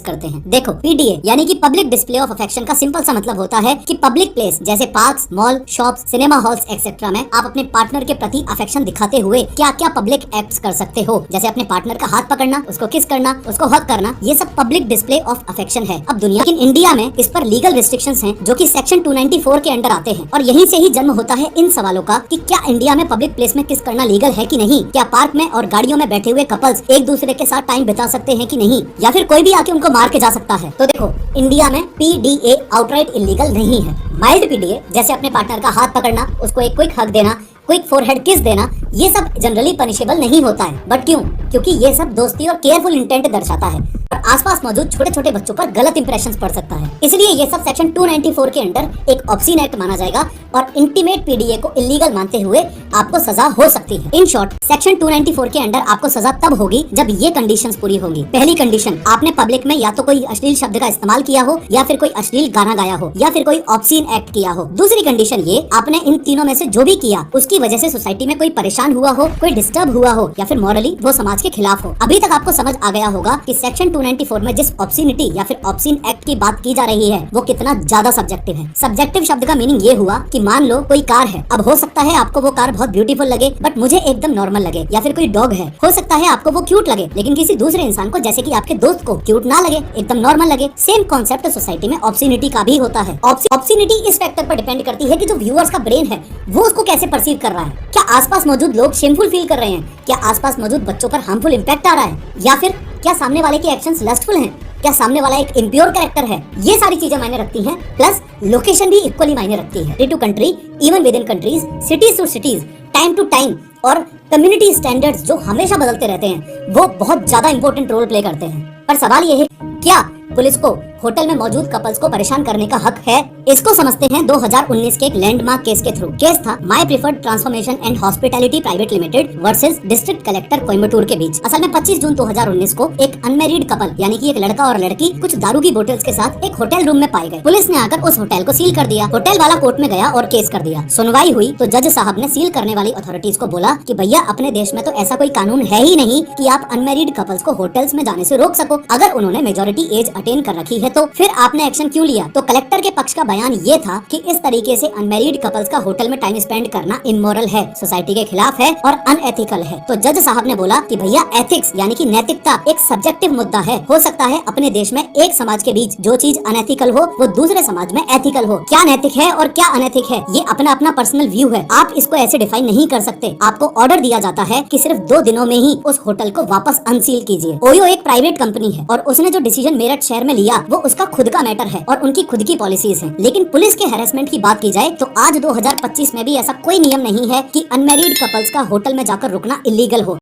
करते हैं। देखो, पीडीए यानी कि पब्लिक डिस्प्ले ऑफ अफेक्शन का सिंपल सा मतलब होता है कि पब्लिक प्लेस जैसे parks, mall, shops, cinema halls etcetera में आप अपने पार्टनर के प्रति अफेक्शन दिखाते हुए क्या क्या पब्लिक एक्ट्स कर सकते हो, जैसे अपने पार्टनर का हाथ पकड़ना, उसको किस करना, उसको हग करना, ये सब पब्लिक डिस्प्ले ऑफ अफेक्शन है। अब दुनिया लेकिन इंडिया में इस पर लीगल रिस्ट्रिक्शंस हैं जो कि सेक्शन 294 के अंडर आते हैं और यहीं से ही जन्म होता है इन सवालों का कि क्या इंडिया में पब्लिक प्लेस में किस करना लीगल है कि नहीं, क्या पार्क में और गाड़ियों में बैठे हुए कपल्स एक दूसरे के साथ टाइम बिता सकते हैं कि नहीं, या फिर कोई भी आके उनको मार के जा सकता है। तो देखो, इंडिया में पीडीए आउटराइट इलीगल नहीं है। माइल्ड पीडीए जैसे अपने पार्टनर का हाथ पकड़ना, उसको एक क्विक हग देना, क्विक फोरहेड किस देना, ये सब जनरली पनिशेबल नहीं होता है। बट क्यों? क्योंकि ये सब दोस्ती और केयरफुल इंटेंट दर्शाता है और आसपास मौजूद छोटे छोटे बच्चों पर गलत इंप्रेशंस पड़ सकता है। इसलिए ये सब सेक्शन 294 के अंडर एक ऑब्सीन एक्ट माना जाएगा और इंटीमेट पीडीए को इलीगल मानते हुए आपको सजा हो सकती है। इन शॉर्ट, सेक्शन 294 के अंडर आपको सजा तब होगी जब ये कंडीशंस पूरी होंगी। पहली कंडीशन, आपने पब्लिक में या तो कोई अश्लील शब्द का इस्तेमाल किया हो, या फिर कोई अश्लील गाना गाया हो, या फिर कोई ऑब्सीन एक्ट किया हो। दूसरी कंडीशन ये, आपने इन तीनों में से जो भी किया उसकी वजह से सोसाइटी में कोई परेशान हुआ हो, कोई डिस्टर्ब हुआ हो, या फिर मॉरली वो समाज के खिलाफ हो। अभी तक आपको समझ आ गया होगा कि सेक्शन 294 में जिस ऑब्सीनिटी या फिर ऑब्सीन एक्ट की बात की जा रही है वो कितना ज्यादा सब्जेक्टिव है। सब्जेक्टिव शब्द का मीनिंग ये हुआ कि मान लो कोई कार है, अब हो सकता है आपको वो कार बहुत ब्यूटीफुल लगे बट मुझे एकदम नॉर्मल लगे, या फिर कोई डॉग है, हो सकता है आपको वो क्यूट लगे लेकिन किसी दूसरे इंसान को जैसे कि आपके दोस्त को क्यूट ना लगे, एकदम नॉर्मल लगे। सेम कॉन्सेप्ट सोसाइटी में ऑब्सीनिटी का भी होता है। ऑब्सीनिटी इस फैक्टर पर डिपेंड करती है कि जो व्यूअर्स का ब्रेन है वो उसको कैसे परसीव कर रहा है। क्या आसपास मौजूद लोग शेमफुल फील कर रहे हैं, क्या आसपास मौजूद बच्चों पर हार्मफुल इम्पैक्ट आ रहा है, या फिर क्या सामने वाले के एक्शंस लस्टफुल हैं, क्या सामने वाला एक इम्प्योर कैरेक्टर है। ये सारी चीजें मायने रखती हैं। प्लस लोकेशन भी इक्वली मायने रखती है। Country to country, even with in countries, cities to cities, time to time और कम्युनिटी स्टैंडर्ड्स जो हमेशा बदलते रहते हैं वो बहुत ज्यादा इंपॉर्टेंट रोल प्ले करते हैं। पर सवाल ये है, क्या पुलिस को होटल में मौजूद कपल्स को परेशान करने का हक है? इसको समझते हैं 2019 के एक लैंडमार्क केस के थ्रू। केस था my preferred transformation and hospitality private limited versus district collector Coimbatore के बीच। असल में 25 जून 2019 को एक अनमैरिड कपल यानी कि एक लड़का और लड़की कुछ दारू की बोतल्स के साथ एक होटल रूम में पाए गए। पुलिस ने आकर उस होटल को सील कर दिया। होटल वाला कोर्ट में गया और केस कर दिया। सुनवाई हुई तो जज साहब ने सील करने वाली अथॉरिटीज को बोला कि भैया, अपने देश में तो ऐसा कोई कानून है ही नहीं कि आप अनमैरिड कपल्स को होटल्स में जाने से रोक सको। अगर उन्होंने मेजोरिटी एज अटेन कर रखी है तो फिर आपने एक्शन क्यों लिया? तो कलेक्टर के पक्ष का बयान ये था कि इस तरीके से अनमैरिड कपल्स का होटल में टाइम स्पेंड करना इमोरल है, सोसाइटी के खिलाफ है और अनएथिकल है। तो जज साहब ने बोला कि भैया, एथिक्स यानी कि नैतिकता एक सब्जेक्टिव मुद्दा है। हो सकता है अपने देश में एक समाज के बीच जो चीज अनएथिकल हो वो दूसरे समाज में एथिकल हो। क्या नैतिक है और क्या अनैतिक है ये अपना अपना पर्सनल व्यू है। आप इसको ऐसे डिफाइन नहीं कर सकते। आपको ऑर्डर दिया जाता है कि सिर्फ 2 दिनों में ही उस होटल को वापस अनसील कीजिए। ओयो एक प्राइवेट कंपनी है और उसने जो डिसीजन मेरठ शहर में लिया वो उसका खुद का मैटर है और उनकी खुद की पॉलिसीज हैं। लेकिन पुलिस के हैरेसमेंट की बात की जाए तो आज 2025 में भी ऐसा कोई नियम नहीं है कि अनमैरिड कपल्स का होटल में जाकर रुकना इलीगल हो।